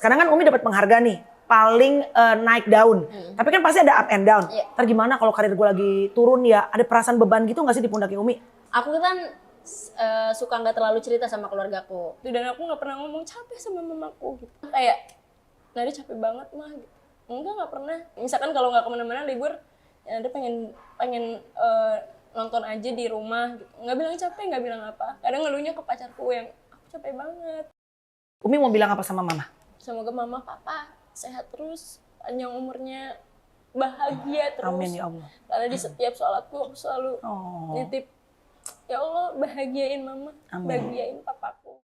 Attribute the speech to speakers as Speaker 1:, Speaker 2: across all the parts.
Speaker 1: sekarang kan Umi dapat penghargaan nih, paling naik daun. Tapi kan pasti ada up and down. Ntar gimana kalau karir gue lagi turun ya, ada perasaan beban gitu gak sih di pundaknya Umi?
Speaker 2: Aku kan suka nggak terlalu cerita sama keluargaku. Dan aku nggak pernah ngomong capek sama mamaku gitu. Kayak, Nada capek banget mah gitu. Nggak pernah. Misalkan kalau nggak kemana-mana libur, ya Nada pengen nonton aja di rumah gitu. Nggak bilang capek, nggak bilang apa. Kadang ngeluhnya ke pacarku yang, aku capek banget.
Speaker 1: Umi mau bilang apa sama mama?
Speaker 2: Semoga mama, papa sehat terus, panjang umurnya, bahagia terus.
Speaker 1: Amin ya Allah.
Speaker 2: Karena di setiap sholatku aku selalu nitip, ya Allah bahagiain mama,
Speaker 1: Amin.
Speaker 2: bahagiain papaku.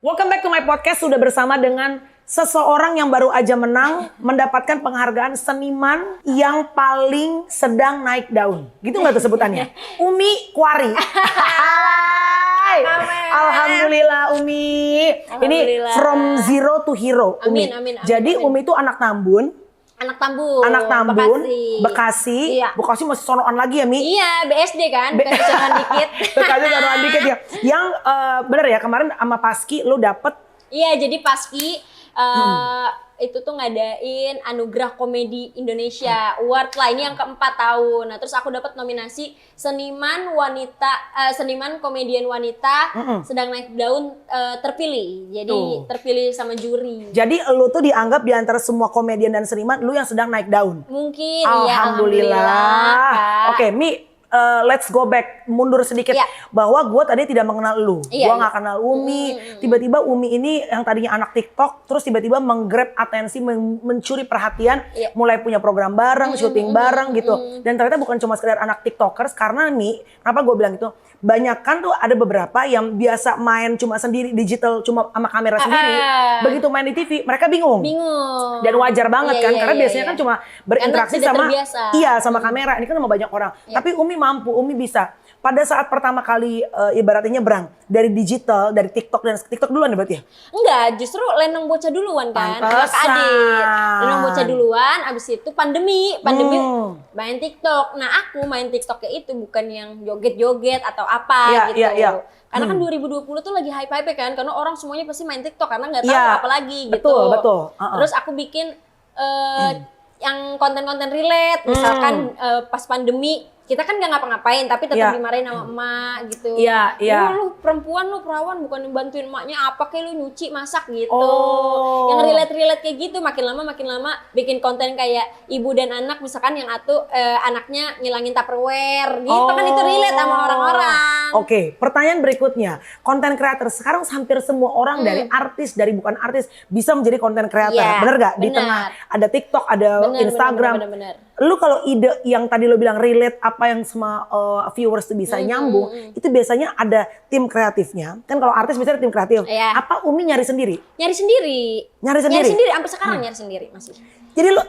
Speaker 1: Welcome back to my podcast. Sudah bersama dengan seseorang yang baru aja menang mendapatkan penghargaan seniman yang paling sedang naik daun. Gitu nggak tuh sebutannya? Umi Kwari. Hai. Alhamdulillah Umi. Ini from zero to hero. Umi.
Speaker 2: Amin.
Speaker 1: Jadi Umi itu anak Tambun.
Speaker 2: Anak Tambun,
Speaker 1: Bekasi.
Speaker 2: Iya.
Speaker 1: Bekasi masih sonoan lagi ya Mi?
Speaker 2: Iya, BSD kan, Bekasi sonoan dikit.
Speaker 1: Bekasi sonoan dikit ya. Yang bener ya kemarin sama Paski lu dapet.
Speaker 2: Iya, jadi Paski itu tuh ngadain Anugerah Komedi Indonesia Award lah, ini yang keempat tahun. Nah terus aku dapat nominasi seniman komedian wanita sedang naik daun terpilih. Jadi terpilih sama juri.
Speaker 1: Jadi lu tuh dianggap di antara semua komedian dan seniman lu yang sedang naik daun.
Speaker 2: Mungkin
Speaker 1: Alhamdulillah.
Speaker 2: ya,
Speaker 1: Oke, Mi, let's go back mundur sedikit. Bahwa gue tadi tidak mengenal lu. Gue gak kenal Umi. Tiba-tiba Umi ini yang tadinya anak TikTok, terus tiba-tiba menggrab atensi, mencuri perhatian, mulai punya program bareng, syuting bareng gitu. Dan ternyata bukan cuma sekedar anak TikTokers, karena Mi, kenapa gue bilang itu? Banyak kan tuh ada beberapa yang biasa main cuma sendiri, digital cuma sama kamera sendiri. Begitu main di TV, mereka bingung. Dan wajar banget kan, karena biasanya kan cuma berinteraksi sama sama kamera. Ini kan sama banyak orang. Tapi Umi mampu, Umi bisa. Pada saat pertama kali ibaratnya nyebrang dari digital, dari TikTok, dan TikTok duluan ya berarti ya?
Speaker 2: Enggak, justru Lenong Bocah duluan kan. Kakak adik. Lenong Bocah duluan, abis itu pandemi main TikTok. Nah aku main TikToknya itu bukan yang joget-joget atau apa gitu. Karena kan 2020 tuh lagi hype-hype kan, karena orang semuanya pasti main TikTok karena nggak tahu apa lagi gitu.
Speaker 1: Betul.
Speaker 2: Terus aku bikin yang konten-konten relate, misalkan pas pandemi kita kan nggak ngapa-ngapain tapi tetap dimarahin sama emak gitu. Lu perempuan, lu perawan, bukan bantuin emaknya apa kayak lu nyuci masak gitu. Yang relate kayak gitu, makin lama bikin konten kayak ibu dan anak, misalkan yang anaknya ngilangin Tupperware gitu kan, itu relate sama orang-orang.
Speaker 1: Oke, pertanyaan berikutnya, konten creator sekarang hampir semua orang dari artis, dari bukan artis bisa menjadi konten creator, bener gak? Di tengah ada TikTok, ada Instagram.
Speaker 2: Bener.
Speaker 1: Lu kalau ide yang tadi lu bilang relate apa yang sama viewers tuh bisa nyambung, itu biasanya ada tim kreatifnya. Kan kalau artis biasanya ada tim kreatif. Apa Umi nyari sendiri?
Speaker 2: Nyari sendiri, sampai sekarang nyari sendiri masih.
Speaker 1: Jadi lu,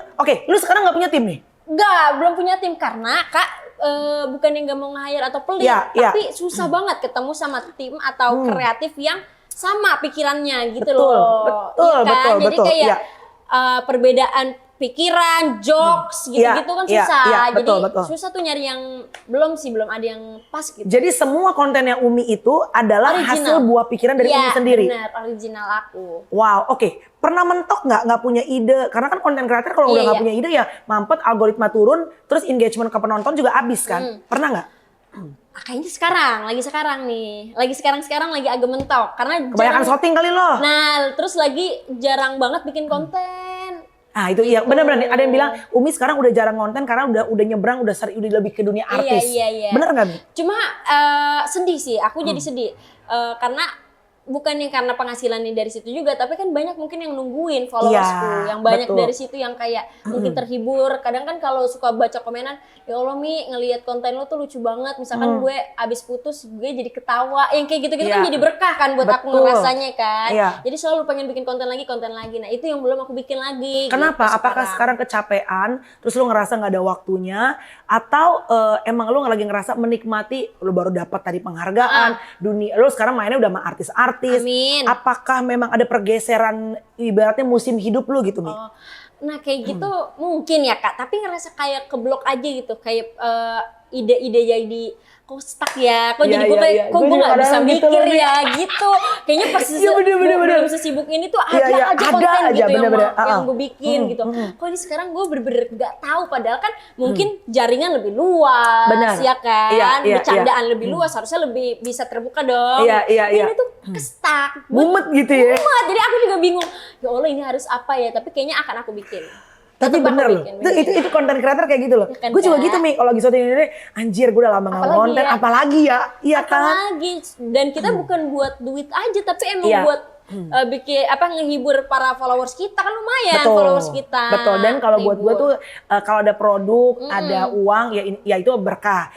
Speaker 1: lu sekarang nggak punya tim nih?
Speaker 2: Enggak, belum punya tim karena Kak bukan yang nggak mau nge-hire atau pelit, tapi susah banget ketemu sama tim atau kreatif yang sama pikirannya gitu loh. Betul. Jadi kayak perbedaan pikiran, jokes gitu-gitu kan susah. Jadi susah tuh nyari yang belum ada yang pas gitu.
Speaker 1: Jadi semua konten yang Umi itu adalah hasil buah pikiran dari Umi sendiri.
Speaker 2: Iya, benar, original aku.
Speaker 1: Wow, oke. Pernah mentok nggak punya ide? Karena kan konten kreator kalau udah nggak punya ide ya mampet, algoritma turun, terus engagement ke penonton juga habis kan? Pernah nggak?
Speaker 2: Kayaknya lagi sekarang lagi agak mentok karena
Speaker 1: kebanyakan syuting kali loh.
Speaker 2: Nah, terus lagi jarang banget bikin konten.
Speaker 1: Nah itu iya, benar-benar ada yang bilang Umi sekarang udah jarang konten karena udah nyebrang, udah lebih ke dunia artis.
Speaker 2: Iya.
Speaker 1: Bener nggak Mi?
Speaker 2: Cuma sedih sih, aku jadi sedih karena bukannya karena penghasilannya dari situ juga, tapi kan banyak mungkin yang nungguin followersku, yang banyak dari situ yang kayak mungkin terhibur. Kadang kan kalau suka baca komenan, ya Allah Mi ngelihat konten lo tuh lucu banget, misalkan gue abis putus gue jadi ketawa, yang kayak gitu-gitu kan jadi berkah kan buat aku ngerasanya kan. Jadi selalu pengen bikin konten lagi. Nah itu yang belum aku bikin lagi.
Speaker 1: Kenapa? Gitu, apakah sekarang kecapean, terus lo ngerasa nggak ada waktunya, atau emang lo lagi ngerasa menikmati lo baru dapat tadi penghargaan dunia, lo sekarang mainnya udah sama artis-artis.
Speaker 2: Amin.
Speaker 1: Apakah memang ada pergeseran ibaratnya musim hidup lu gitu Mi?
Speaker 2: Nah kayak gitu mungkin ya Kak, tapi ngerasa kayak keblok aja gitu, kayak ide-ide jadi kok stuck ya, kok jadi gue kayak kok gue nggak bisa mikir gitu ya gitu. Kayaknya pas belum sesibuk ini tuh ada aja konten
Speaker 1: aja,
Speaker 2: gitu
Speaker 1: bener.
Speaker 2: yang gue bikin gitu. Kok ini sekarang gue bener-bener nggak tahu, padahal kan mungkin jaringan lebih luas ya kan, bercandaan lebih luas, harusnya lebih bisa terbuka dong. Ini tuh kestak,
Speaker 1: mumet gitu ya.
Speaker 2: Mumet, jadi aku juga bingung. Ya Allah ini harus apa ya? Tapi kayaknya akan aku bikin.
Speaker 1: Tapi bener loh, itu konten kreator kayak gitu loh.
Speaker 2: Ya kan,
Speaker 1: gue juga gitu Mi, kalau lagi syuting ini, anjir gue udah lama nggak konten, apalagi ya, iya kan?
Speaker 2: Apalagi, dan kita bukan buat duit aja, tapi emang buat bikin ngehibur para followers kita, kan lumayan followers kita.
Speaker 1: Betul. Dan kalau buat gue tuh kalau ada produk, ada uang, ya itu berkah.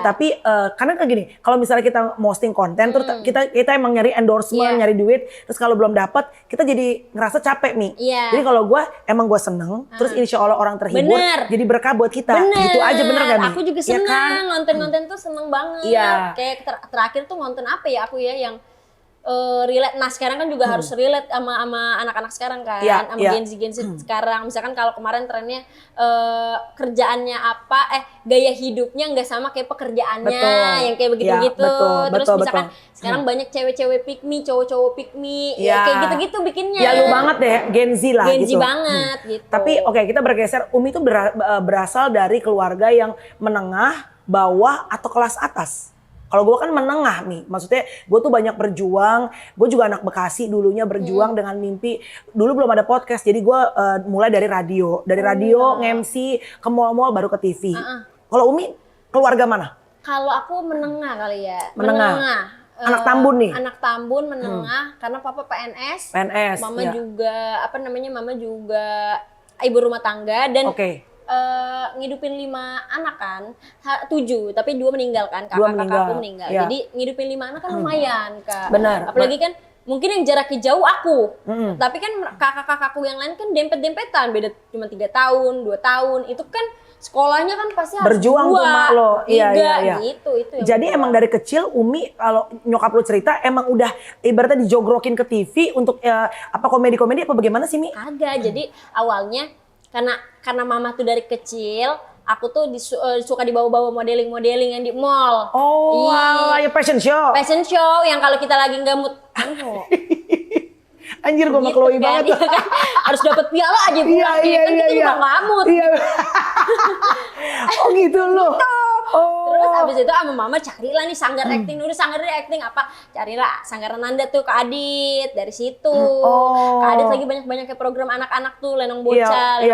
Speaker 1: Tapi karena kayak gini, kalau misalnya kita posting konten, terus kita emang nyari endorsement, nyari duit, terus kalau belum dapat, kita jadi ngerasa capek Mi. Jadi kalau gue emang gue seneng, terus insya Allah orang terhibur, jadi berkah buat kita. Gitu aja, bener gak Mi?
Speaker 2: Aku juga seneng, ngonten-ngonten tuh seneng banget. Kayak terakhir tuh ngonten apa ya aku ya yang relate. Nah sekarang kan juga harus relate sama anak-anak sekarang kan, sama Gen Z sekarang. Misalkan kalau kemarin trennya kerjaannya apa, gaya hidupnya nggak sama kayak pekerjaannya, yang kayak begitu-gitu. Terus misalkan sekarang banyak cewek-cewek pick me, cowok-cowok pick me, kayak gitu-gitu bikinnya.
Speaker 1: Ya lu banget deh, Gen Z lah
Speaker 2: Gen Z
Speaker 1: gitu.
Speaker 2: banget gitu.
Speaker 1: Tapi kita bergeser. Umi tuh berasal dari keluarga yang menengah, bawah, atau kelas atas. Kalau gue kan menengah nih, maksudnya gue tuh banyak berjuang. Gue juga anak Bekasi dulunya berjuang dengan mimpi. Dulu belum ada podcast, jadi gue mulai dari radio. Dari radio nge-MC ke mall-mall baru ke TV. Kalau Umi keluarga mana?
Speaker 2: Kalau aku menengah kali ya.
Speaker 1: Menengah. Anak Tambun nih.
Speaker 2: Anak Tambun menengah karena papa PNS. Mama juga mama juga ibu rumah tangga dan ngidupin 5 anak kan, 7 tapi 2 meninggal kan, kakak-kakakku meninggal. Jadi ngidupin 5 anak kan lumayan Kak.
Speaker 1: Benar.
Speaker 2: Apalagi kan mungkin yang jaraknya jauh aku, tapi kan kakak-kakakku yang lain kan dempet-dempetan, beda cuma 3 tahun, 2 tahun, itu kan sekolahnya kan pasti harus
Speaker 1: berjuang tuh mak lo.
Speaker 2: Iya. Gitu
Speaker 1: jadi emang dari kecil Umi kalau nyokap lu cerita emang udah ibaratnya dijogrokin ke TV untuk komedi-komedi apa bagaimana sih Mi?
Speaker 2: Agak. Jadi awalnya karena mama tuh dari kecil, aku tuh suka dibawa-bawa modeling-modeling yang di mall.
Speaker 1: Ya fashion show.
Speaker 2: Fashion show yang kalau kita lagi nggak mood.
Speaker 1: Anjir gue sama Chloe banget.
Speaker 2: Kan? Harus dapat piala aja pulang. Kan kita juga nggak mood.
Speaker 1: Oh gitu loh.
Speaker 2: Terus abis itu sama mama carilah nih sanggar acting. Udah sanggarnya acting apa? Carilah sanggar Nanda tuh Kak Adit. Dari situ. Kak Adit lagi banyak-banyak kayak program anak-anak tuh. Lenong Bocah.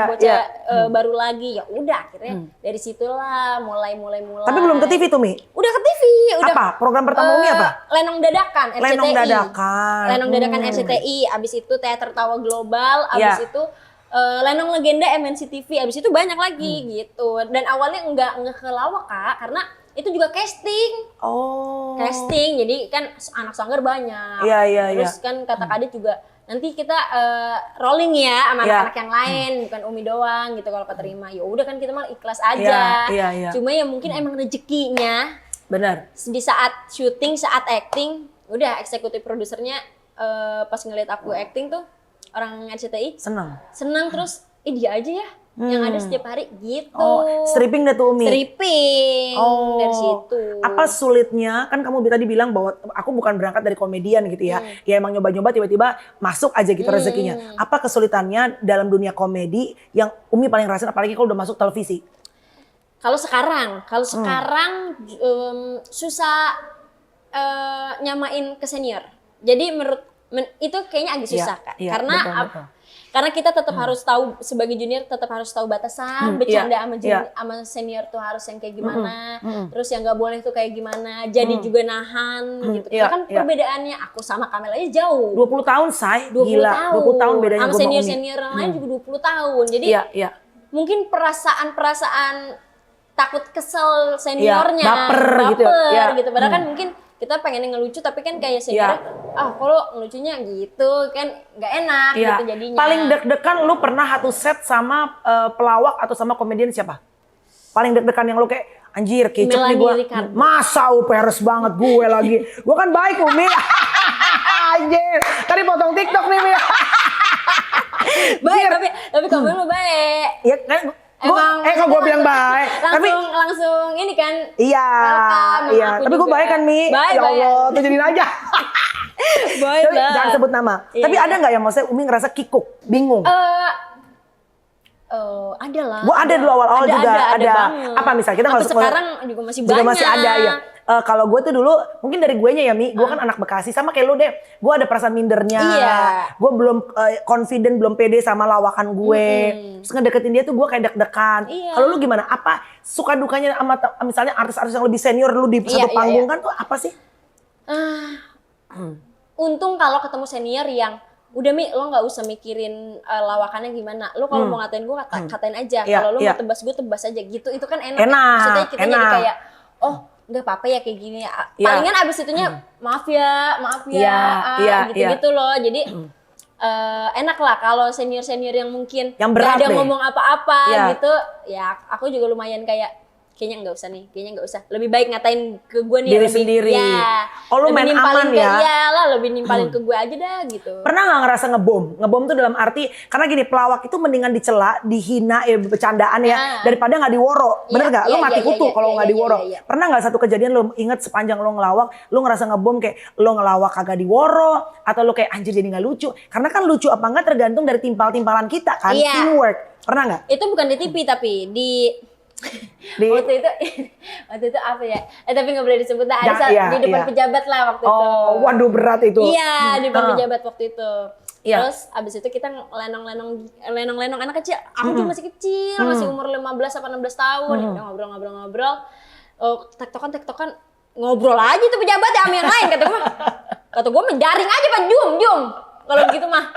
Speaker 2: Baru lagi. Ya udah akhirnya dari situlah mulai.
Speaker 1: Tapi belum ke TV tuh Mi?
Speaker 2: Udah ke TV.
Speaker 1: Apa? Program pertama Umi apa?
Speaker 2: Lenong Dadakan RCTI.
Speaker 1: Lenong Dadakan
Speaker 2: RCTI. Abis itu Teater Tawa Global. Abis itu Lenong Legenda MNC TV, abis itu banyak lagi gitu. Dan awalnya nggak ke lawak Kak, karena itu juga casting. Casting, jadi kan anak sanggar banyak. Terus kan kata Kadit juga nanti kita rolling ya sama anak-anak yang lain, bukan Umi doang gitu kalau keterima. Ya udah kan kita mah ikhlas aja. Cuma ya mungkin emang rezekinya.
Speaker 1: Benar.
Speaker 2: Di saat syuting, saat acting, udah eksekutif produsernya pas ngeliat aku acting tuh orang RCTI senang terus dia aja ya yang ada setiap hari gitu.
Speaker 1: Stripping dah tuh Umi.
Speaker 2: Stripping dari situ.
Speaker 1: Apa sulitnya, kan kamu tadi bilang bahwa aku bukan berangkat dari komedian gitu ya. Ya emang nyoba-nyoba tiba-tiba masuk aja gitu rezekinya. Apa kesulitannya dalam dunia komedi yang Umi paling rasain apalagi kalau udah masuk televisi? Kalau sekarang
Speaker 2: susah nyamain ke senior. Jadi menurut itu kayaknya agak susah Kak. Karena betul. Karena kita tetap harus tahu sebagai junior, tetap harus tahu batasan, bercanda sama senior tuh harus yang kayak gimana, terus yang nggak boleh tuh kayak gimana, jadi juga nahan gitu. Kan perbedaannya aku sama Kamel aja jauh.
Speaker 1: 20 tahun say,
Speaker 2: 20
Speaker 1: gila.
Speaker 2: Tahun.
Speaker 1: 20 tahun bedanya
Speaker 2: sama senior-senior yang lain juga 20 tahun. Jadi mungkin perasaan takut kesel seniornya, baper gitu. Padahal kan mungkin kita pengen ngelucu tapi kan kayak senior kalau ngelucunya gitu kan nggak enak gitu jadinya.
Speaker 1: Paling deg-degan lu pernah satu set sama pelawak atau sama komedian siapa? Paling deg-degan yang lu kayak anjir kicep nih gue. Masa peres banget gue lagi. Gue kan baik Umi. Anjir. Tadi potong TikTok nih Mi.
Speaker 2: Baik, tapi kamu lo baik.
Speaker 1: Ya kan kok gue bilang baik.
Speaker 2: Langsung ini kan.
Speaker 1: Iya. Iya. Tapi gue baik kan Mi.
Speaker 2: Baik,
Speaker 1: ya Allah, tuh jadiin aja.
Speaker 2: Baik lah.
Speaker 1: Jangan sebut nama.
Speaker 2: Iya,
Speaker 1: Tapi ada nggak yang maksudnya Umi ngerasa kikuk, bingung?
Speaker 2: Ada lah.
Speaker 1: Gue ada dulu awal-awal juga ada.
Speaker 2: Banget.
Speaker 1: Apa misalnya kita
Speaker 2: Sampai sekarang juga masih banyak.
Speaker 1: Juga masih ada ya. Kalau gue tuh dulu mungkin dari gue nya ya Mi, gue kan anak Bekasi sama kayak lu deh. Gue ada perasaan mindernya.
Speaker 2: Iya.
Speaker 1: Gue belum confident, belum pede sama lawakan gue. Terus ngedeketin dia tuh gue kayak deg-degan.
Speaker 2: Iya.
Speaker 1: Kalau lu gimana? Apa suka dukanya sama misalnya artis-artis yang lebih senior lu di satu panggung kan tuh apa sih?
Speaker 2: Untung kalau ketemu senior yang udah Mi, lo nggak usah mikirin lawakannya gimana. Lo kalau mau ngatain gue katain aja. Kalau lo mau tebas gue tebas aja gitu. Itu kan enak. Maksudnya kita jadi kayak nggak apa-apa ya kayak gini. Palingan abis itunya maaf ya gitu-gitu loh. Jadi enak lah kalau senior-senior yang mungkin
Speaker 1: yang berat
Speaker 2: gak ada
Speaker 1: deh.
Speaker 2: ngomong apa-apa gitu. Ya aku juga lumayan kayak kayaknya nggak usah nih, lebih baik ngatain ke gue nih
Speaker 1: diri sendiri.
Speaker 2: Ya,
Speaker 1: Oh lu main aman ya?
Speaker 2: Iya lah, lebih nimpalin ke gue aja dah gitu.
Speaker 1: Pernah nggak ngerasa ngebom? Ngebom tuh dalam arti karena gini, pelawak itu mendingan dicela, dihina, bercandaan ya, daripada nggak diworo. Bener nggak? Lu mati kutu kalau nggak diworo. Pernah nggak satu kejadian lu inget sepanjang lu ngelawak, lu ngerasa ngebom kayak lu ngelawak kagak diworo, atau lu kayak anjir jadi nggak lucu? Karena kan lucu apa nggak tergantung dari timpal-timpalan kita kan, teamwork. Pernah nggak?
Speaker 2: Itu bukan di TV tapi di waktu itu apa ya? Tapi nggak boleh disebut dah. Di depan pejabat lah waktu itu.
Speaker 1: Oh, waduh berat itu.
Speaker 2: Iya, di depan pejabat waktu itu. Terus abis itu kita lenong-lenong anak kecil. Aku juga masih kecil, masih umur 15 atau 16 tahun. Udah ngobrol-ngobrol. Tektokan ngobrol aja tuh pejabat ya sama yang lain kata gue menjaring aja Pak, jum. Kalau begitu mah.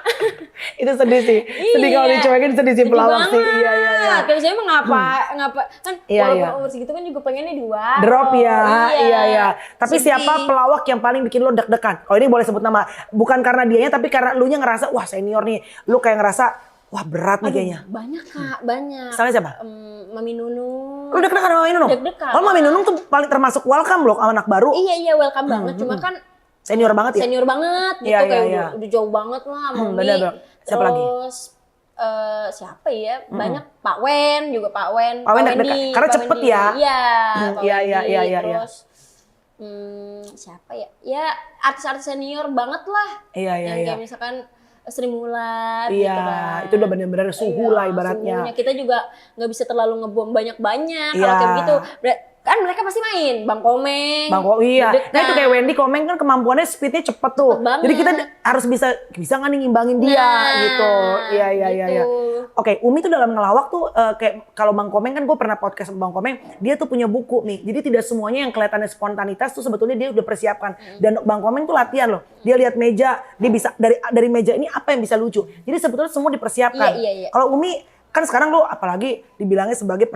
Speaker 1: Itu sedih sih. Sedih kalau dicuekin, sedih sih pelawak sih. Iya.
Speaker 2: Tapi saya emang ngapa kan walaupun umur segitu kan juga pengennya
Speaker 1: drop ya. Iya. Tapi siapa pelawak yang paling bikin lo deg-degan? Kalau ini boleh sebut nama. Bukan karena dianya tapi karena lu nya ngerasa wah senior nih. Lu kayak ngerasa wah berat nih kayaknya.
Speaker 2: Banyak Kak, banyak.
Speaker 1: Misalnya siapa?
Speaker 2: Mami Nunung.
Speaker 1: Lu deg-degan sama Mami Nunung?
Speaker 2: Deg-degan.
Speaker 1: Oh Mami Nunung tuh paling termasuk welcome loh anak baru.
Speaker 2: Iya welcome banget. Cuma kan
Speaker 1: senior banget ya?
Speaker 2: Senior banget gitu, kayak udah jauh banget lah Mami.
Speaker 1: Bener. Siapa lagi?
Speaker 2: Terus siapa ya? Banyak Pak Wen.
Speaker 1: Pak Wen deg-degan, karena cepet ya?
Speaker 2: Iya. Terus siapa ya? Ya artis-artis senior banget lah.
Speaker 1: Iya.
Speaker 2: Kayak misalkan Sri Mulat
Speaker 1: gitu
Speaker 2: kan.
Speaker 1: Iya, itu udah bener-bener suhu lah ibaratnya.
Speaker 2: Suhunya. Kita juga nggak bisa terlalu ngebom banyak-banyak. Kalau kayak gitu, kan mereka pasti main Bang Komeng.
Speaker 1: Iya. Nah itu kayak Wendy Komeng kan kemampuannya speednya cepet tuh. Jadi kita harus bisa nggak nih ngimbangin dia gitu. Iya. Oke, Umi tuh dalam ngelawak tuh kayak kalau Bang Komeng kan gue pernah podcast sama Bang Komeng, dia tuh punya buku nih. Jadi tidak semuanya yang kelihatannya spontanitas tuh sebetulnya dia udah persiapkan. Dan Bang Komeng tuh latihan loh. Dia lihat meja, dia bisa dari meja ini apa yang bisa lucu. Jadi sebetulnya semua dipersiapkan.
Speaker 2: Iya.
Speaker 1: Kalau Umi kan sekarang lo apalagi dibilangnya sebagai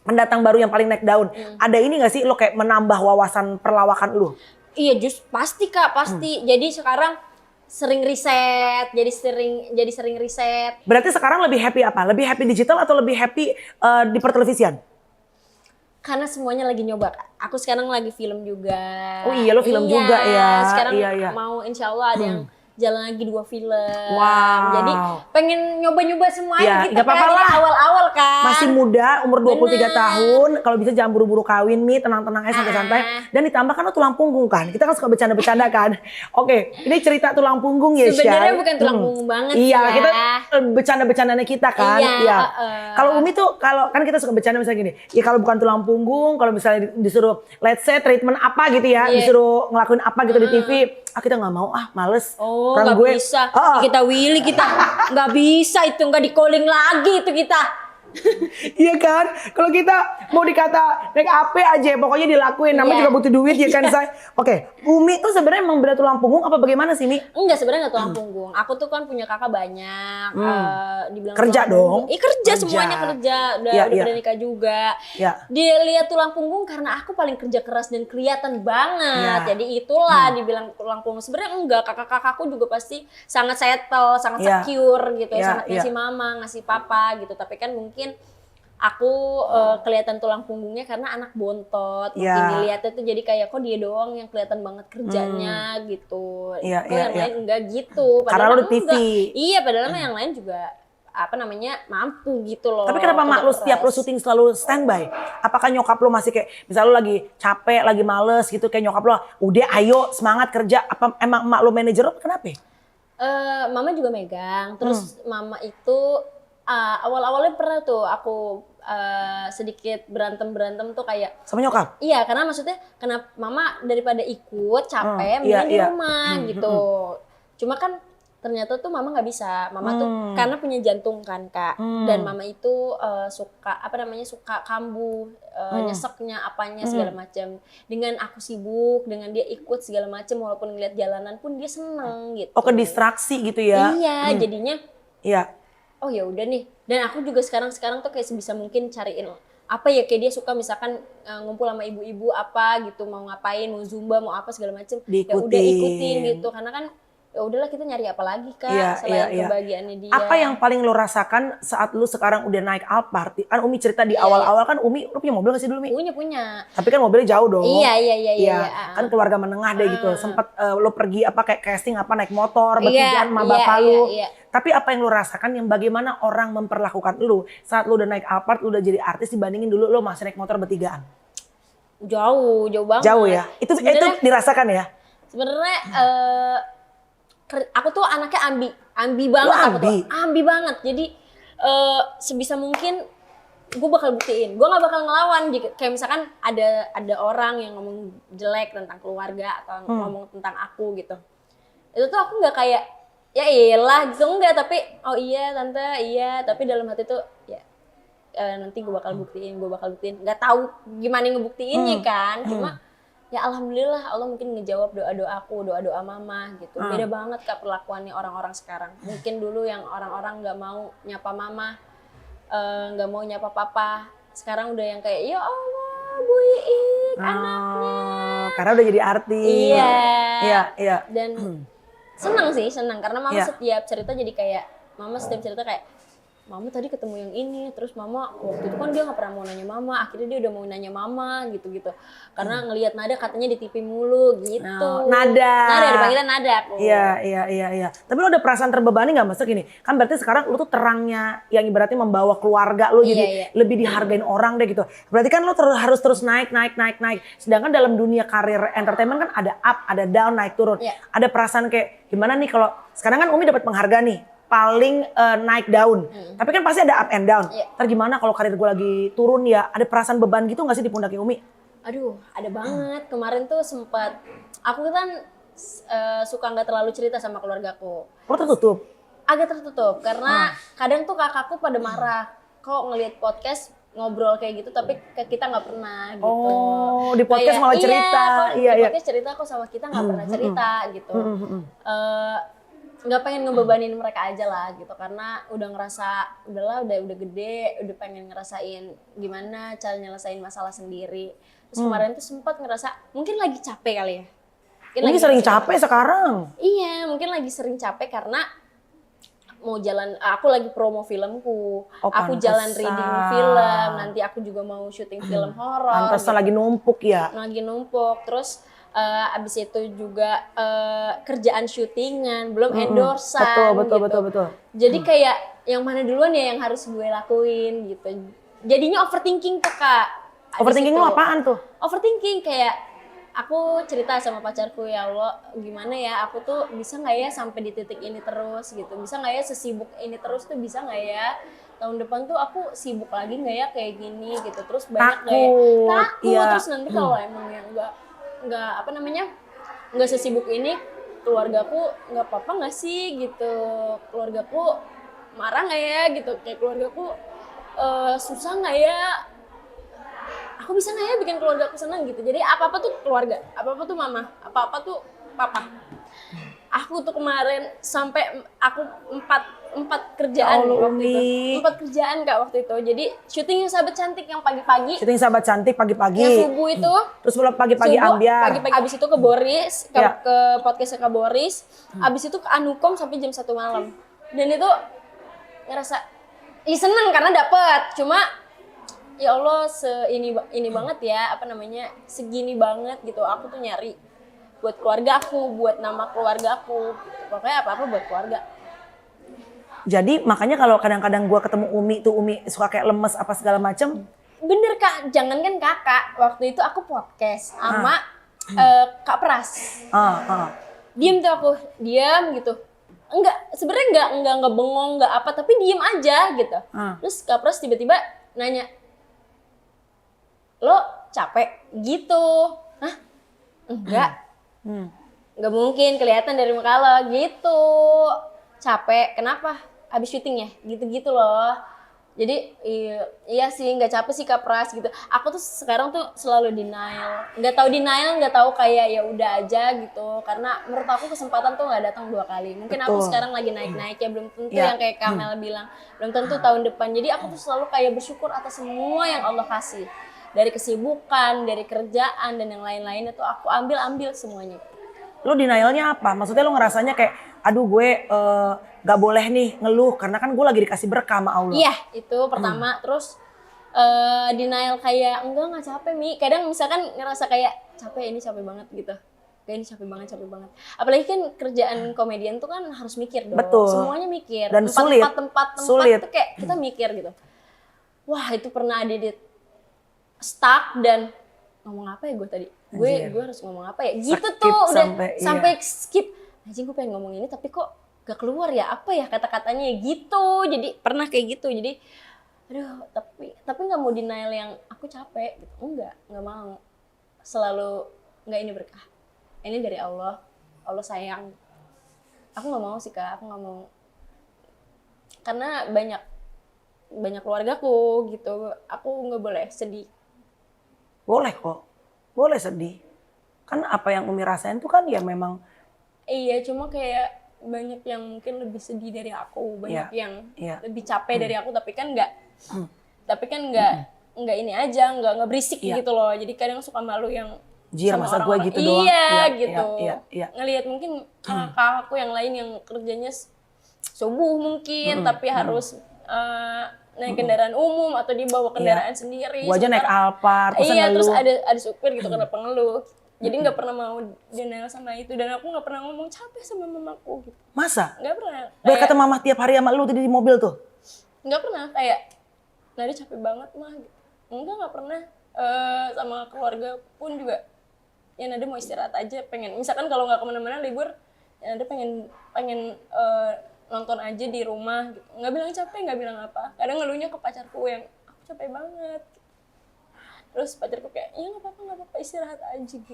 Speaker 1: pendatang baru yang paling naik daun. Ada ini gak sih lo kayak menambah wawasan perlawakan lo?
Speaker 2: Iya pasti Kak, pasti. Jadi sekarang sering riset, jadi sering riset.
Speaker 1: Berarti sekarang lebih happy apa? Lebih happy digital atau lebih happy di pertelevisian?
Speaker 2: Karena semuanya lagi nyoba. Aku sekarang lagi film juga.
Speaker 1: Oh iya, lo film juga ya.
Speaker 2: Sekarang
Speaker 1: iya.
Speaker 2: mau insya Allah ada yang jalan lagi 2 film.
Speaker 1: Wow.
Speaker 2: Jadi pengen nyoba-nyoba semuanya gitu
Speaker 1: gak apa-apa
Speaker 2: kan.
Speaker 1: lah.
Speaker 2: Awal-awal kan.
Speaker 1: Masih muda, umur 23 tahun. Kalau bisa jangan buru-buru kawin, Mi. Tenang-tenang aja, santai-santai. Dan ditambah kan lo tulang punggung kan. Kita kan suka bercanda-bercanda kan. Oke, ini cerita tulang punggung ya, Syah.
Speaker 2: Sebenarnya bukan tulang punggung banget
Speaker 1: iya,
Speaker 2: ya.
Speaker 1: kita bercanda-bercandanya kita kan. Iya. Kalau Umi tuh, kalau kan kita suka bercanda misalnya gini. Ya kalau bukan tulang punggung, kalau misalnya disuruh let's say treatment apa gitu ya. Disuruh ngelakuin apa gitu di TV. Kita nggak mau, males.
Speaker 2: Nggak bisa. Kita Willy kita nggak bisa itu, nggak di-calling lagi itu kita.
Speaker 1: Iya kan? Kalau kita mau dikata naik AP aja, pokoknya dilakuin. Namanya juga butuh duit ya kan, Say? Oke, Umi tuh sebenarnya emang berat tulang punggung apa bagaimana sih, Mi?
Speaker 2: Enggak, sebenarnya nggak tulang punggung. Aku tuh kan punya kakak banyak. Dibilang
Speaker 1: kerja dong?
Speaker 2: Kerja, semuanya kerja. Udah pada nikah juga. Dia lihat tulang punggung karena aku paling kerja keras dan kelihatan banget. Jadi itulah dibilang tulang punggung. Sebenarnya enggak, kakak-kakakku juga pasti sangat settle, sangat secure gitu. Sangat ngasih mama, ngasih papa gitu. Tapi kan mungkin aku kelihatan tulang punggungnya karena anak bontot. Mungkin dilihatnya tuh jadi kayak kok dia doang yang kelihatan banget kerjanya gitu. Kok yang lain enggak gitu.
Speaker 1: Padahal karena lo di TV.
Speaker 2: Iya, padahal yang lain juga mampu gitu loh.
Speaker 1: Tapi kenapa mak lo setiap lo syuting selalu standby? Apakah nyokap lo masih kayak misal lo lagi capek, lagi males gitu kayak nyokap lo, udah ayo semangat kerja. Apa emang emak lo manajer lo kenapa?
Speaker 2: Mama juga megang. Terus mama itu awal-awalnya pernah tuh aku sedikit berantem tuh kayak
Speaker 1: sama nyokap?
Speaker 2: Iya, karena maksudnya kenapa mama daripada ikut capek mending di rumah gitu. Cuma kan ternyata tuh mama nggak bisa. Mama tuh karena punya jantung kan Kak. Dan mama itu suka suka kambuh, nyeseknya apanya segala macam. Dengan aku sibuk, dengan dia ikut segala macam walaupun ngeliat jalanan pun dia seneng gitu.
Speaker 1: Oh, ke distraksi gitu ya?
Speaker 2: Iya, jadinya.
Speaker 1: Iya.
Speaker 2: Oh ya udah nih. Dan aku juga sekarang tuh kayak sebisa mungkin cariin apa ya, kayak dia suka misalkan ngumpul sama ibu-ibu apa gitu, mau ngapain, mau zumba, mau apa segala macem, ya udah ikutin gitu. Karena kan ya udahlah kita nyari apa lagi Kak selain kebahagiaannya dia.
Speaker 1: Apa yang paling lo rasakan saat lo sekarang udah naik Alphard? Kan Umi cerita di awal-awal kan Umi, lo punya mobil gak sih dulu Mi?
Speaker 2: Punya.
Speaker 1: Tapi kan mobilnya jauh dong.
Speaker 2: Iya.
Speaker 1: Kan keluarga menengah deh gitu. Sempat lo pergi apa kayak casting apa naik motor bertigaan sama bapak lo. Tapi apa yang lo rasakan yang bagaimana orang memperlakukan lo saat lo udah naik Alphard, lo udah jadi artis dibandingin dulu lo masih naik motor bertigaan?
Speaker 2: Jauh banget.
Speaker 1: Jauh ya. Itu dirasakan ya?
Speaker 2: Sebenarnya aku tuh anaknya ambi banget. Ambi banget. Jadi sebisa mungkin gue bakal buktiin. Gue nggak bakal ngelawan. Kayak misalkan ada orang yang ngomong jelek tentang keluarga atau ngomong tentang aku gitu. Itu tuh aku nggak kayak ya iyalah gitu, enggak. Tapi oh iya tante iya. Tapi dalam hati tuh ya nanti gue bakal buktiin. Nggak tahu gimana ngebuktiinnya kan. Cuma ya alhamdulillah Allah mungkin ngejawab doa mama gitu. Beda banget Kak perlakuannya orang-orang sekarang. Mungkin dulu yang orang-orang nggak mau nyapa mama, nggak mau nyapa papa. Sekarang udah yang kayak ya Allah Bu Iik anaknya.
Speaker 1: Karena udah jadi artis. Iya.
Speaker 2: Dan senang karena mama setiap cerita kayak mama tadi ketemu yang ini, terus mama waktu itu kan dia nggak pernah mau nanya mama, akhirnya dia udah mau nanya mama gitu karena ngelihat Nada katanya di TV mulu gitu.
Speaker 1: Nada
Speaker 2: dipanggilnya Nada aku.
Speaker 1: Iya. Tapi lo ada perasaan terbebani nggak maksud gini? Kan berarti sekarang lo tuh terangnya yang ibaratnya membawa keluarga lo jadi lebih dihargain orang deh gitu. Berarti kan lo harus terus naik. Sedangkan dalam dunia karir entertainment kan ada up, ada down, naik turun. Ada perasaan kayak gimana nih kalau sekarang kan Umi dapat penghargaan nih. Paling naik daun, tapi kan pasti ada up and down. Ntar gimana kalau karir gue lagi turun ya? Ada perasaan beban gitu nggak sih di pundaknya Umi?
Speaker 2: Aduh, ada banget. Kemarin tuh sempat, aku kan suka nggak terlalu cerita sama keluargaku.
Speaker 1: Lo tertutup?
Speaker 2: Agak tertutup karena kadang tuh kakakku pada marah. Kok ngelihat podcast ngobrol kayak gitu, tapi kita nggak pernah gitu.
Speaker 1: Oh, di podcast malah cerita.
Speaker 2: Di podcast cerita kok sama kita nggak pernah cerita gitu. Nggak pengen ngebebanin mereka aja lah gitu, karena udah ngerasa udah gede, udah pengen ngerasain gimana cara nyelesain masalah sendiri. Terus kemarin tuh sempat ngerasa mungkin lagi capek kali ya.
Speaker 1: Mungkin sering capek sekarang.
Speaker 2: Iya, mungkin lagi sering capek karena mau jalan, aku lagi promo filmku, aku jalan reading film, nanti aku juga mau syuting film horor.
Speaker 1: Pantesan gitu. Lagi numpuk,
Speaker 2: terus abis itu juga kerjaan syutingan, belum endorsean. Betul. Jadi kayak yang mana duluan ya yang harus gue lakuin gitu. Jadinya overthinking tuh Kak.
Speaker 1: Overthinking lo apaan tuh?
Speaker 2: Overthinking kayak aku cerita sama pacarku, ya Allah gimana ya aku tuh bisa nggak ya sampai di titik ini terus gitu. Bisa nggak ya sesibuk ini terus tuh, bisa nggak ya tahun depan tuh aku sibuk lagi nggak ya kayak gini gitu. Terus banyak takut. Terus nanti kalau emang yang nggak sesibuk ini, keluargaku nggak apa-apa nggak sih gitu, keluargaku marah nggak ya gitu, kayak keluargaku susah nggak ya, aku bisa nggak ya bikin keluargaku senang gitu. Jadi apa-apa tuh keluarga, apa-apa tuh mama, apa-apa tuh papa. Aku tuh kemarin sampai aku empat kerjaan waktu itu. 4 kerjaan Kak waktu itu. Jadi syuting Sahabat Cantik yang pagi-pagi.
Speaker 1: Syuting Sahabat Cantik pagi-pagi.
Speaker 2: Yang subuh itu.
Speaker 1: Terus pagi-pagi Ambiar.
Speaker 2: Pagi-pagi abis itu ke Boris, ke podcastnya Kak Boris. Abis itu ke Anukom sampai jam 1 malam. Dan itu ngerasa seneng karena dapet. Cuma ya Allah ini banget ya, apa namanya, segini banget gitu. Aku tuh nyari buat keluarga aku, buat nama keluarga aku, pokoknya apa-apa buat keluarga.
Speaker 1: Jadi makanya kalau kadang-kadang gue ketemu Umi tuh, Umi suka kayak lemes apa segala macem.
Speaker 2: Bener Kak, jangankan kakak, waktu itu aku podcast sama Kak Pras. Diem tuh aku, diam gitu. Sebenarnya enggak bengong, enggak apa, tapi diem aja gitu. Terus Kak Pras tiba-tiba nanya, lo capek gitu? Hah? Enggak. Enggak mungkin, kelihatan dari muka lo gitu. Capek, kenapa? Habis syuting ya? Gitu-gitu loh. Jadi iya sih, nggak capek sih Kak Pras gitu. Aku tuh sekarang tuh selalu denial. Nggak tahu kayak ya udah aja gitu. Karena menurut aku kesempatan tuh nggak datang 2 kali. Mungkin aku sekarang lagi naik-naik ya, belum tentu yang kayak Kamel bilang, belum tentu tahun depan. Jadi aku tuh selalu kayak bersyukur atas semua yang Allah kasih. Dari kesibukan, dari kerjaan dan yang lain-lainnya tuh aku ambil semuanya.
Speaker 1: Lo denialnya apa? Maksudnya lo ngerasanya kayak, aduh gue gak boleh nih ngeluh karena kan gue lagi dikasih berkah sama Allah.
Speaker 2: Iya, itu pertama. Terus denial kayak enggak capek Mi. Kadang misalkan ngerasa kayak capek banget gitu. Kayak ini capek banget. Apalagi kan kerjaan komedian tuh kan harus mikir dong.
Speaker 1: Betul.
Speaker 2: Semuanya mikir.
Speaker 1: Dan
Speaker 2: tempat
Speaker 1: sulit.
Speaker 2: tuh kayak kita mikir gitu. Wah, itu pernah ada di stuck dan ngomong apa ya gue tadi? Gue harus ngomong apa ya? Gitu
Speaker 1: Skip
Speaker 2: tuh udah sampai
Speaker 1: iya.
Speaker 2: skip. Anjing gue pengen ngomong ini tapi kok gak keluar ya, apa ya kata-katanya gitu. Jadi pernah kayak gitu. Jadi aduh, tapi nggak mau denial yang aku capek gitu. Nggak mau. Selalu nggak, ini berkah. Ini dari Allah. Allah sayang. Aku nggak mau sih Kak, aku nggak mau. Karena banyak keluargaku gitu. Aku nggak boleh sedih.
Speaker 1: Boleh kok. Boleh sedih. Kan apa yang Umi rasain tuh kan ya memang.
Speaker 2: Iya, cuma kayak banyak yang mungkin lebih sedih dari aku, banyak yang lebih capek dari aku, tapi kan nggak ini aja, nggak berisik gitu loh. Jadi kadang suka malu yang sama
Speaker 1: masa gue gitu
Speaker 2: doang. Gitu.
Speaker 1: Iya.
Speaker 2: Ngelihat mungkin kakakku yang lain yang kerjanya subuh mungkin, tapi harus naik kendaraan umum atau dibawa kendaraan sendiri.
Speaker 1: Gue aja naik Alphard,
Speaker 2: terus ada supir gitu, kenapa ngeluh. Jadi nggak pernah mau denial sama itu, dan aku nggak pernah ngomong capek sama mamaku gitu.
Speaker 1: Masa?
Speaker 2: Nggak pernah.
Speaker 1: Udah kata mama tiap hari sama lu tadi di mobil tuh?
Speaker 2: Nggak pernah, kayak Nada capek banget mah gitu. Nggak pernah. Sama keluarga pun juga, ya Nada mau istirahat aja, pengen. Misalkan kalau nggak kemana-mana libur, ya Nada pengen nonton aja di rumah gitu. Nggak bilang capek, nggak bilang apa. Kadang ngeluhnya ke pacarku yang, aku capek banget. Terus pacarku kayak, ya nggak apa-apa, istirahat aja gitu.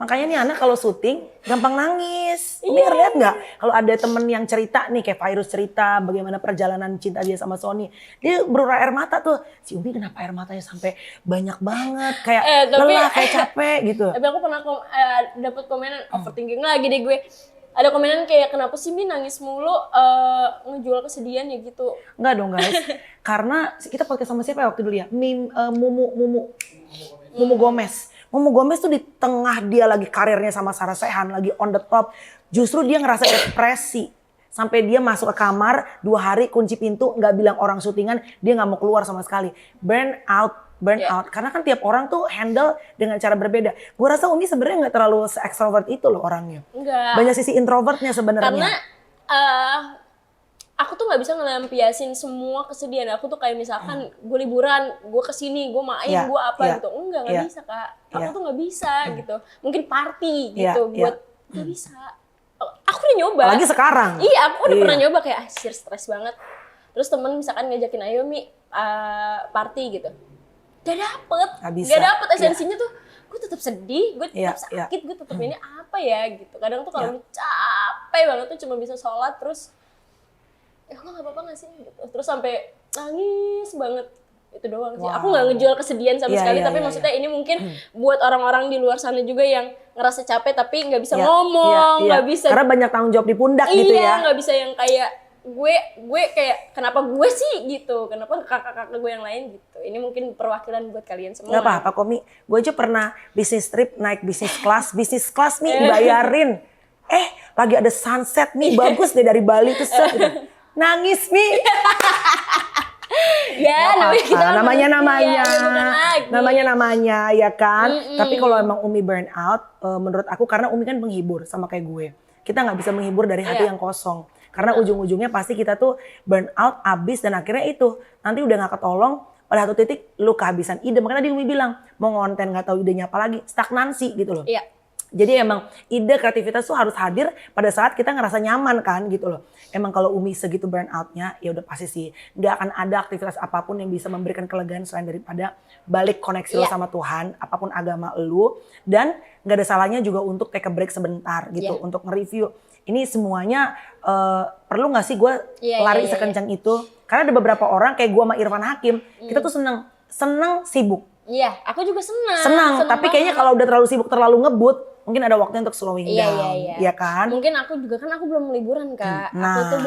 Speaker 1: Makanya nih anak kalau syuting gampang nangis. Umi lihat nggak? Kalau ada temen yang cerita nih, kayak Virus cerita bagaimana perjalanan cinta dia sama Sony. Dia berurai air mata tuh. Si Umi kenapa air matanya sampai banyak banget? Kayak lelah, kayak capek gitu.
Speaker 2: Tapi aku pernah dapet komenan, overthinking lagi deh gue. Ada komenan kayak, kenapa sih Mi nangis mulu, ngejual kesedihan ya gitu.
Speaker 1: Enggak dong guys, karena kita podcast sama siapa ya waktu dulu ya? Mumu Gomez. Mumu Gomez tuh di tengah dia lagi karirnya sama Sarah Sechan, lagi on the top. Justru dia ngerasa depresi. Sampai dia masuk ke kamar 2 hari kunci pintu, nggak bilang orang syutingan, dia nggak mau keluar sama sekali. Burn out. Karena kan tiap orang tuh handle dengan cara berbeda. Gue rasa Umi sebenarnya nggak terlalu se-extrovert itu loh orangnya.
Speaker 2: Enggak.
Speaker 1: Banyak sisi introvertnya sebenarnya.
Speaker 2: Karena aku tuh nggak bisa ngelampiasin semua kesedihan. Aku tuh kayak misalkan gue liburan, gue kesini, gue main, gue apa gitu. Nggak bisa Kak. Aku tuh nggak bisa gitu. Mungkin party gitu, buat nggak bisa. Aku udah nyoba.
Speaker 1: Apalagi sekarang.
Speaker 2: Iya, aku udah pernah nyoba kayak stres banget. Terus temen misalkan ngajakin, ayo Mi party gitu. Gak dapet esensinya tuh. Gue tetap sedih, gue tetap sakit, gue tetap ini apa ya gitu. Kadang tuh kalau capek banget tuh cuma bisa sholat terus, ya Allah nggak apa-apa nggak sih gitu. Terus sampai nangis banget, itu doang sih. Aku nggak ngejual kesedihan sama sekali, tapi maksudnya ini mungkin buat orang-orang di luar sana juga yang ngerasa capek tapi nggak bisa ngomong, nggak bisa.
Speaker 1: Karena banyak tanggung jawab di pundak gitu ya.
Speaker 2: Iya, nggak bisa yang kayak gue kayak kenapa gue sih gitu, kenapa kakak-kakak gue yang lain gitu. Ini mungkin perwakilan buat kalian semua.
Speaker 1: Gak apa-apa kok Mi, gue aja pernah bisnis trip naik bisnis kelas Mi dibayarin. Lagi ada sunset Mi, bagus deh dari Bali tuh set. Nangis Mi.
Speaker 2: Ya, namanya kita kan
Speaker 1: namanya
Speaker 2: manusia, ya bukan lagi.
Speaker 1: namanya ya kan. Tapi kalau emang Umi burn out, menurut aku karena Umi kan penghibur sama kayak gue. Kita nggak bisa menghibur dari hati yang kosong. Karena ujung-ujungnya pasti kita tuh burn out, abis dan akhirnya itu nanti udah nggak ketolong. Pada satu titik lu kehabisan ide. Makanya tadi Umi bilang mau ngonten nggak tahu idenya apa lagi, stagnansi gitu loh.
Speaker 2: Iya.
Speaker 1: Jadi emang ide kreativitas tuh harus hadir pada saat kita ngerasa nyaman kan gitu loh. Emang kalau Umi segitu burn out-nya ya udah pasti sih nggak akan ada aktivitas apapun yang bisa memberikan kelegaan selain daripada balik koneksi lo sama Tuhan, apapun agama lu, dan nggak ada salahnya juga untuk take a break sebentar gitu untuk nge-review. Ini semuanya perlu nggak sih gue lari sekencang itu? Karena ada beberapa orang kayak gue sama Irfan Hakim, kita tuh seneng sibuk.
Speaker 2: Iya, aku juga senang.
Speaker 1: Senang, tapi kayaknya kalau udah terlalu sibuk, terlalu ngebut, mungkin ada waktunya untuk slowing down. Iya kan?
Speaker 2: Mungkin aku juga kan aku belum liburan, Kak. Aku tuh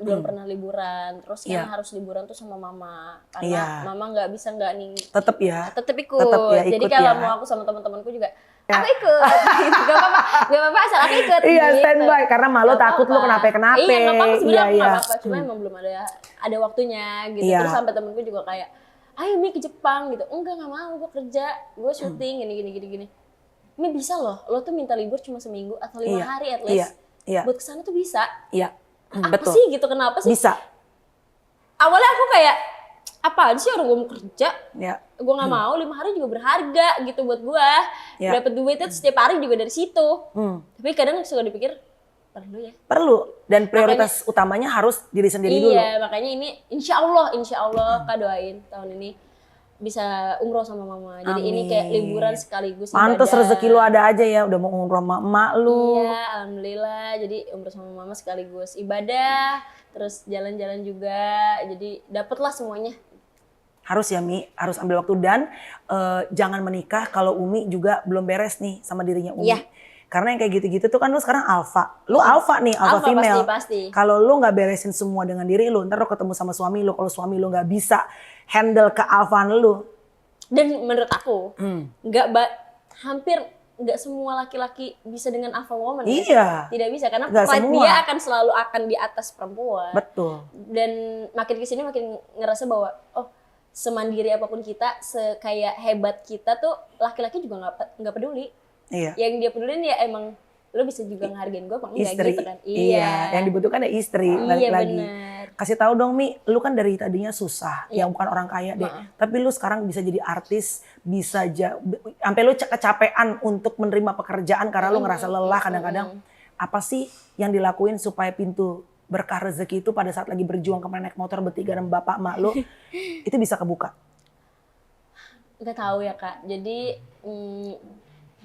Speaker 2: belum pernah liburan. Terus kan harus liburan tuh sama mama. Karena mama nggak bisa nggak nih.
Speaker 1: Tetep ya.
Speaker 2: Tetep ikut. Jadi kalau mau aku sama teman-temanku juga aku ikut. Gak apa-apa asal aku ikut.
Speaker 1: Iya,
Speaker 2: gitu.
Speaker 1: standby karena malu takut lu kenapa-kenapa.
Speaker 2: Iya, nggak apa-apa sebenarnya aku nggak apa-apa. Cuma emang belum ada waktunya gitu. Terus sampai temenku juga kayak, ayo Mi ke Jepang gitu. Enggak mau, gue kerja, gue syuting gini. Mi bisa loh, lo tuh minta libur cuma seminggu atau 5 hari at least. Buat kesana tuh bisa.
Speaker 1: Iya,
Speaker 2: apa
Speaker 1: betul.
Speaker 2: sih gitu, kenapa sih?
Speaker 1: Bisa.
Speaker 2: Awalnya aku kayak, apaan sih orang gue mau kerja?
Speaker 1: Iya.
Speaker 2: Gue gak mau, 5 hari juga berharga gitu buat gue. Dapat duitnya setiap hari juga dari situ. Tapi kadang suka dipikir, perlu ya?
Speaker 1: Perlu, dan prioritas utamanya harus diri sendiri dulu.
Speaker 2: Iya, makanya ini insya Allah Kak doain tahun ini bisa umroh sama mama. Jadi ini kayak liburan sekaligus ibadah.
Speaker 1: Pantes rezeki lu ada aja ya, udah mau umroh sama emak lu.
Speaker 2: Iya, alhamdulillah. Jadi umroh sama mama sekaligus ibadah, terus jalan-jalan juga. Jadi dapatlah semuanya.
Speaker 1: Harus ya Mi, harus ambil waktu dan jangan menikah kalau Umi juga belum beres nih sama dirinya Umi.
Speaker 2: Iya.
Speaker 1: Karena yang kayak gitu-gitu tuh kan lu sekarang alpha. Lu alpha nih, alpha female.
Speaker 2: Pasti.
Speaker 1: Kalau lu nggak beresin semua dengan diri lu, ntar lu ketemu sama suami lu. Kalau suami lu nggak bisa handle kealfaan lu.
Speaker 2: Dan menurut aku, hampir nggak semua laki-laki bisa dengan alpha woman.
Speaker 1: Iya.
Speaker 2: Tidak bisa, karena
Speaker 1: Nggak
Speaker 2: pride
Speaker 1: semua.
Speaker 2: dia akan selalu di atas perempuan.
Speaker 1: Betul.
Speaker 2: Dan makin kesini makin ngerasa bahwa, oh semandiri apapun kita, sekaya hebat kita tuh, laki-laki juga nggak peduli.
Speaker 1: Iya.
Speaker 2: Yang dia pedulin ya emang lo bisa juga ngehargain gue apa enggak
Speaker 1: Istri.
Speaker 2: gitu kan.
Speaker 1: Iya. Yang dibutuhkan ya istri. Balik
Speaker 2: Iya
Speaker 1: lagi.
Speaker 2: benar.
Speaker 1: Kasih tahu dong Mi, lu kan dari tadinya susah, yang bukan orang kaya deh. Tapi lu sekarang bisa jadi artis, bisa sampai lu kecapean untuk menerima pekerjaan karena lu ngerasa lelah kadang-kadang. Apa sih yang dilakuin supaya pintu berkah rezeki itu pada saat lagi berjuang kemana naik motor bertiga sama bapak emak lu itu bisa kebuka?
Speaker 2: Gak tahu ya Kak. Jadi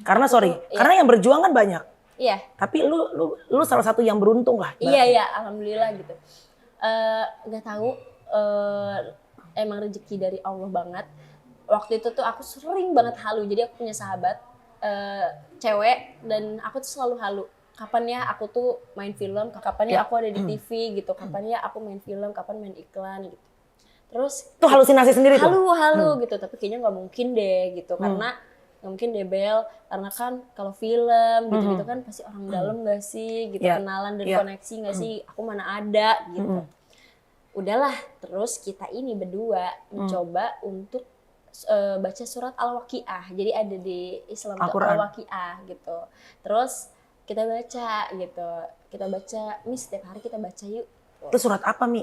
Speaker 1: karena karena yang berjuang kan banyak.
Speaker 2: Iya.
Speaker 1: Tapi lu salah satu yang beruntung lah.
Speaker 2: Iya, alhamdulillah gitu. Gak tahu, emang rezeki dari Allah banget. Waktu itu tuh aku sering banget halu. Jadi aku punya sahabat cewek dan aku tuh selalu halu. Kapan ya aku tuh main film, kapan ya aku ada di TV gitu, kapan ya aku main film, kapan main iklan gitu. Terus
Speaker 1: itu halusinasi sendiri tuh.
Speaker 2: Halu gitu, tapi kayaknya nggak mungkin deh gitu, karena nggak mungkin deh Bel, karena kan kalau film gitu kan pasti orang dalam nggak sih gitu, kenalan dan koneksi nggak sih, aku mana ada gitu. Udahlah, terus kita ini berdua mencoba untuk baca surat Al-Waqiah. Jadi ada di Islam tuh Al-Waqiah gitu. Terus kita baca gitu. Kita baca, Mi setiap hari kita baca yuk.
Speaker 1: Itu surat apa Mi?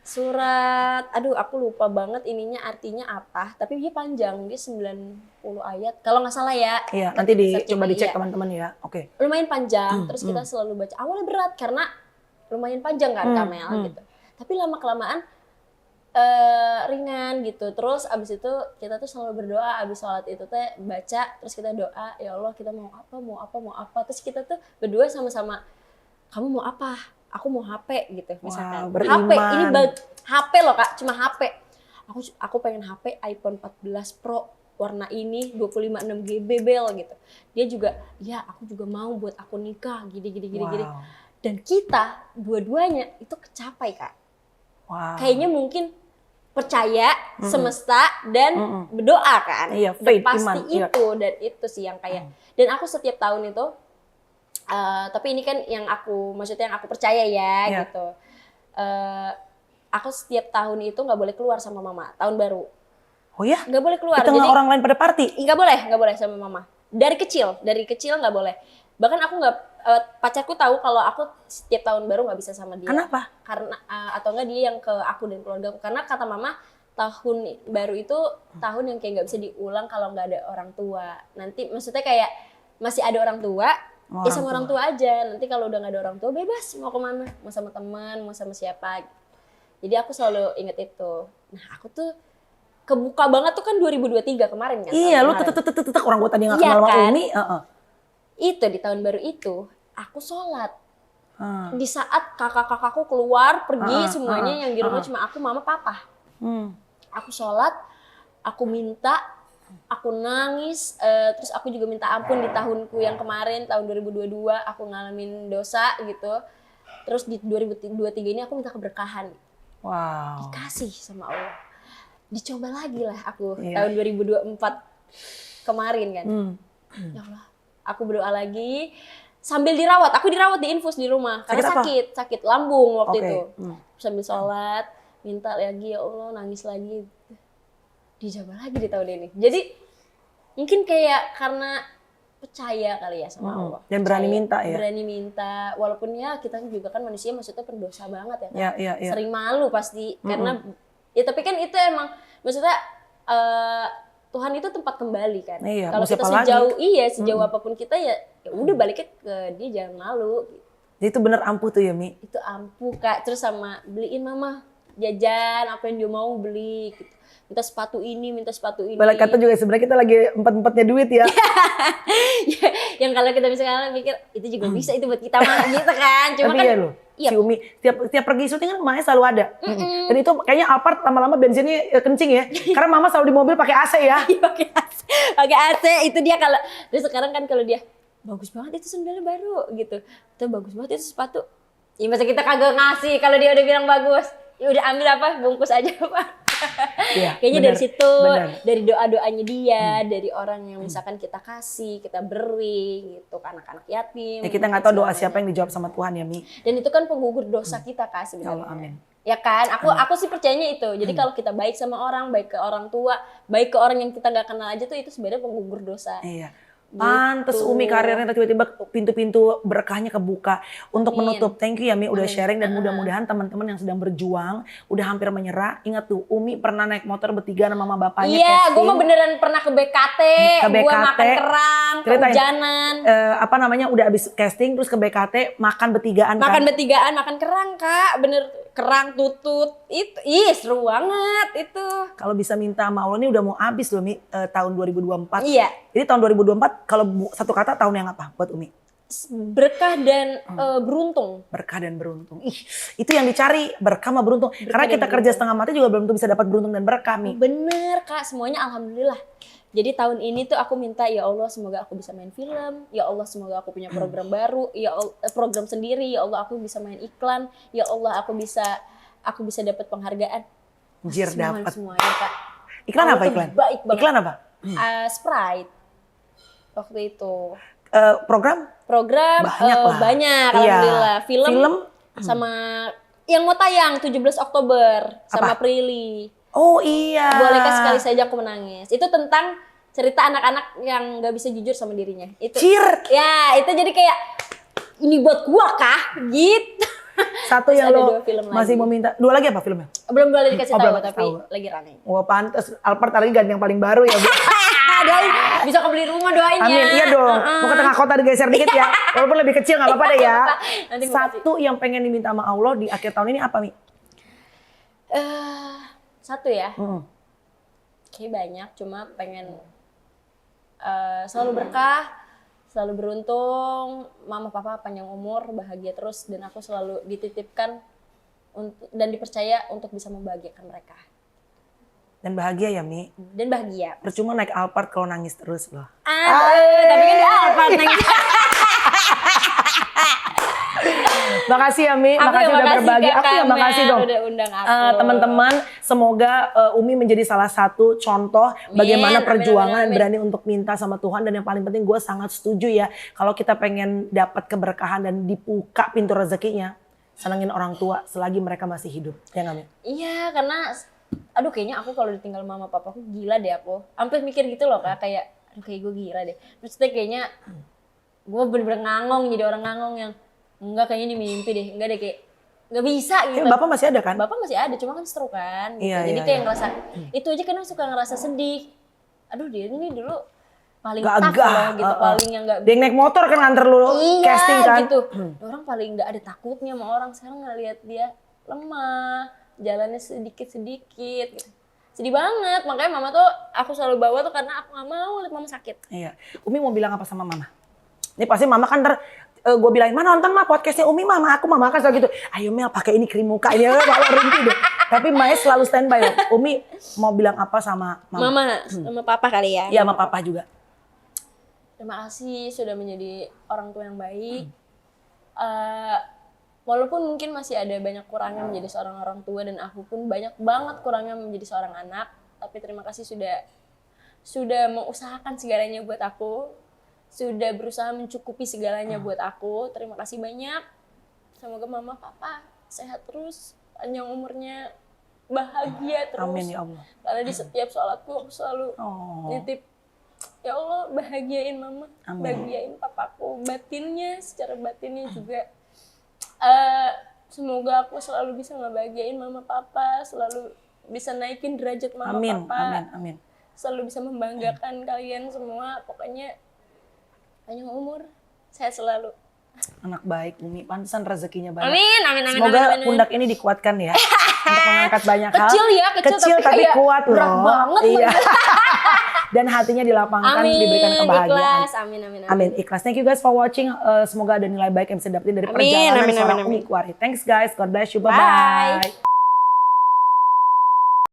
Speaker 2: Surat, aduh aku lupa banget ininya artinya apa. Tapi dia panjang, dia 90 ayat. Kalau nggak salah ya.
Speaker 1: Iya, nanti coba dicek teman-teman ya. Oke.
Speaker 2: Lumayan panjang, terus kita selalu baca. Awalnya berat karena lumayan panjang kan Kamel gitu. Tapi lama-kelamaan ringan gitu. Terus abis itu kita tuh selalu berdoa, abis sholat itu teh baca, terus kita doa, ya Allah kita mau apa. Terus kita tuh berdua sama-sama, kamu mau apa? Aku mau HP gitu misalkan. HP ini HP loh Kak, cuma HP. Aku pengen HP iPhone 14 Pro warna ini 256 GB Bel gitu. Dia juga, ya aku juga mau buat aku nikah gini. Dan kita dua-duanya itu kecapai Kak.
Speaker 1: Wow.
Speaker 2: Kayaknya mungkin percaya semesta dan berdoa kan.
Speaker 1: Iya,
Speaker 2: faith, pasti
Speaker 1: iman,
Speaker 2: itu dan itu sih yang kayak. Dan aku setiap tahun itu, tapi ini kan yang aku maksudnya yang aku percaya ya gitu. aku setiap tahun itu nggak boleh keluar sama mama tahun baru.
Speaker 1: Oh ya?
Speaker 2: Nggak boleh keluar.
Speaker 1: Di tengah orang lain pada party?
Speaker 2: Nggak boleh sama mama. Dari kecil nggak boleh. Bahkan aku nggak, pacarku tahu kalau aku setiap tahun baru nggak bisa sama dia.
Speaker 1: Kenapa?
Speaker 2: Karena atau enggak dia yang ke aku dan keluarga aku. Karena kata mama tahun baru itu tahun yang kayak nggak bisa diulang kalau nggak ada orang tua. Nanti maksudnya kayak masih ada orang tua, ya sama orang tua aja. Nanti kalau udah nggak ada orang tua bebas mau kemana, mau sama teman, mau sama siapa. Jadi aku selalu inget itu. Nah aku tuh kebuka banget tuh kan 2023 kemarin kan.
Speaker 1: Iya, lu tetep orang gue tadi nggak kenal sama Umi.
Speaker 2: Itu di tahun baru itu aku sholat. Di saat kakak-kakakku keluar pergi semuanya yang di rumah cuma aku, mama, papa. Aku sholat, aku minta, aku nangis, terus aku juga minta ampun di tahunku yang kemarin tahun 2022 aku ngalamin dosa gitu. Terus di 2023 ini aku minta keberkahan.
Speaker 1: Wow.
Speaker 2: Dikasih sama Allah. Dicoba lagi lah aku tahun 2024 kemarin kan. Ya Allah, aku berdoa lagi sambil dirawat. Aku dirawat di infus di rumah karena sakit lambung waktu itu. Sambil sholat, minta lagi ya Allah, nangis lagi. Dijawab lagi di tahun ini. Jadi mungkin kayak karena percaya kali ya sama Allah.
Speaker 1: Dan berani minta ya.
Speaker 2: Berani minta, walaupun ya kita juga kan manusia maksudnya pendosa banget ya kan.
Speaker 1: Ya.
Speaker 2: Sering malu pasti karena ya tapi kan itu emang maksudnya Tuhan itu tempat kembali kan.
Speaker 1: Iya,
Speaker 2: kalau kita sejauh apapun kita ya udah baliknya ke dia, jangan malu.
Speaker 1: Jadi itu bener ampuh tuh ya Mi?
Speaker 2: Itu ampuh Kak, terus sama beliin mama jajan apa yang dia mau beli gitu. Minta sepatu ini.
Speaker 1: Balik kata juga sebenarnya kita lagi empat-empatnya duit ya.
Speaker 2: Yang kalau kita misalnya mikir itu juga bisa itu buat kita mah gitu kan. Cuma
Speaker 1: tapi
Speaker 2: kan
Speaker 1: ya loh, si Umi tiap pergi syuting kan mamanya selalu ada. Dan itu kayaknya Alphard lama-lama bensinnya kencing ya. Karena mama selalu di mobil pakai AC ya.
Speaker 2: Pakai AC itu dia kalau terus sekarang kan kalau dia bagus banget itu sendalnya baru gitu. Itu bagus banget itu sepatu. Ya masa kita kagak ngasih kalau dia udah bilang bagus. Ya udah ambil apa bungkus aja Pak.
Speaker 1: Ya,
Speaker 2: kayaknya dari situ, dari doa-doanya dia, dari orang yang misalkan kita kasih, kita beri gitu ke anak-anak yatim.
Speaker 1: Ya kita nggak tahu doa siapa yang dijawab sama Tuhan ya Mi.
Speaker 2: Dan itu kan penggugur dosa kita Kak sebenarnya.
Speaker 1: Allah, amin.
Speaker 2: Ya kan, aku sih percayanya itu. Jadi kalau kita baik sama orang, baik ke orang tua, baik ke orang yang kita nggak kenal aja tuh itu sebenarnya penggugur dosa.
Speaker 1: Iya. Pantes Umi karirnya tiba-tiba pintu-pintu berkahnya kebuka. Untuk menutup, thank you ya Mi udah sharing dan mudah-mudahan teman-teman yang sedang berjuang udah hampir menyerah. Ingat tuh Umi pernah naik motor bertiga sama mama bapaknya.
Speaker 2: Iya, gue mah beneran pernah ke BKT, gue makan kerang, kehujanan.
Speaker 1: Apa namanya udah abis casting terus ke BKT makan bertigaan kan?
Speaker 2: Makan kerang Kak, bener kerang tutut itu, seru banget itu.
Speaker 1: Kalau bisa minta sama Allah ini udah mau habis loh Mi tahun 2024.
Speaker 2: Iya.
Speaker 1: Jadi tahun 2024 kalau satu kata tahun yang apa buat Umi?
Speaker 2: Berkah dan beruntung.
Speaker 1: Berkah dan beruntung. Itu yang dicari, berkah sama beruntung. Karena kita kerja setengah mati juga belum tentu bisa dapat beruntung dan berkah Mi.
Speaker 2: Bener Kak, semuanya alhamdulillah. Jadi tahun ini tuh aku minta ya Allah semoga aku bisa main film, ya Allah semoga aku punya program baru, ya Allah, program sendiri, ya Allah aku bisa main iklan, ya Allah aku bisa dapat penghargaan.
Speaker 1: Anjir dapat.
Speaker 2: Semuanya Kak.
Speaker 1: Iklan apa iklan?
Speaker 2: Baik banget.
Speaker 1: Iklan apa?
Speaker 2: Sprite. Waktu itu.
Speaker 1: Program
Speaker 2: banyak alhamdulillah. Film sama yang mau tayang 17 Oktober sama Prilly.
Speaker 1: Oh iya.
Speaker 2: Bolehkah sekali saja aku menangis. Itu tentang cerita anak-anak yang gak bisa jujur sama dirinya. Itu. Ya, itu jadi kayak ini buat gua kah? Gitu.
Speaker 1: Satu yang lo masih mau minta. Dua lagi apa filmnya?
Speaker 2: Belum boleh dikasih tahu tapi lagi running.
Speaker 1: Wah pantes. Alphard lagi ganti yang paling baru ya Bu.
Speaker 2: Doain bisa kebeli rumah doain ya.
Speaker 1: Amin, iya dong. Mau ke tengah kota digeser dikit ya. Walaupun lebih kecil gak apa-apa deh ya. Satu yang pengen diminta sama Allah di akhir tahun ini apa Mi?
Speaker 2: Satu ya. Kayak banyak, cuma pengen selalu berkah, selalu beruntung, mama papa panjang umur, bahagia terus, dan aku selalu dititipkan dan dipercaya untuk bisa membahagiakan mereka.
Speaker 1: Dan bahagia ya Mi?
Speaker 2: Dan bahagia.
Speaker 1: Percuma naik Alphard kalau nangis terus loh.
Speaker 2: Tapi kan di Alphard nangis.
Speaker 1: Makasih ya Mi, makasih udah berbagi. Aku yang makasih dong.
Speaker 2: Udah undang aku.
Speaker 1: Teman-teman, semoga Umi menjadi salah satu contoh bagaimana perjuangan berani untuk minta sama Tuhan. Dan yang paling penting gue sangat setuju ya, kalau kita pengen dapat keberkahan dan dibuka pintu rezekinya, senengin orang tua selagi mereka masih hidup. Ya nggak, Mi?
Speaker 2: Iya, karena aduh kayaknya aku kalau ditinggal mama papa aku gila deh aku. Sampai mikir gitu loh Kak, kayak aduh kayak gue gila deh. Maksudnya kayaknya gue bener-bener ngangong, jadi orang ngangong yang enggak kayaknya ini mimpi deh, enggak deh kayak nggak bisa gitu.
Speaker 1: Bapak masih ada kan?
Speaker 2: Bapak masih ada, cuma kan stroke kan. Gitu.
Speaker 1: Iya,
Speaker 2: Jadi
Speaker 1: iya,
Speaker 2: kayak
Speaker 1: iya.
Speaker 2: ngerasa itu aja kadang suka ngerasa sedih. Aduh dia ini dulu paling
Speaker 1: Gagah,
Speaker 2: tough loh gitu, paling yang nggak
Speaker 1: Dia naik motor kan nganter lu casting kan?
Speaker 2: gitu. Orang paling nggak ada takutnya sama orang, sekarang ngeliat dia lemah, jalannya sedikit-sedikit gitu. Sedih banget, makanya mama tuh aku selalu bawa tuh karena aku nggak mau lihat mama sakit.
Speaker 1: Iya. Umi mau bilang apa sama mama? Ini pasti mama kan gue bilangin, "Ma nonton mah podcastnya Umi mama kan selalu gitu. Ayo Mel pakai ini krim muka ini kalau rumpi deh." Tapi Maya selalu standby. Umi mau bilang apa sama mama?
Speaker 2: Mama sama papa kali ya.
Speaker 1: Iya sama papa juga.
Speaker 2: Terima kasih sudah menjadi orang tua yang baik. Walaupun mungkin masih ada banyak kurangnya menjadi seorang orang tua dan aku pun banyak banget kurangnya menjadi seorang anak, tapi terima kasih sudah mengusahakan segalanya buat aku, sudah berusaha mencukupi segalanya buat aku. Terima kasih banyak. Semoga mama papa sehat terus, panjang umurnya, bahagia terus.
Speaker 1: Amin ya Allah.
Speaker 2: Karena di setiap sholatku aku selalu
Speaker 1: Oh.
Speaker 2: nitip, ya Allah bahagiain mama,
Speaker 1: Amin.
Speaker 2: bahagiain papaku, batinnya, secara batinnya juga. Semoga aku selalu bisa ngebahagiain mama papa, selalu bisa naikin derajat mama
Speaker 1: Amin,
Speaker 2: papa,
Speaker 1: amin.
Speaker 2: selalu bisa membanggakan kalian semua. Pokoknya panjang umur, sehat selalu.
Speaker 1: Anak baik Umi, pantesan rezekinya banyak.
Speaker 2: Amin.
Speaker 1: Semoga pundak ini dikuatkan ya. Untuk mengangkat banyak hal.
Speaker 2: Kecil
Speaker 1: tapi
Speaker 2: kayak
Speaker 1: kuat loh.
Speaker 2: berat banget.
Speaker 1: Iya. Dan hatinya dilapangkan, diberikan kebahagiaan.
Speaker 2: Ikhlas, amin.
Speaker 1: Amin, ikhlas. Thank you guys for watching. Semoga ada nilai baik yang bisa dapetin dari perjalanan seorang Umi Kuari. Thanks guys, God bless you, bye-bye.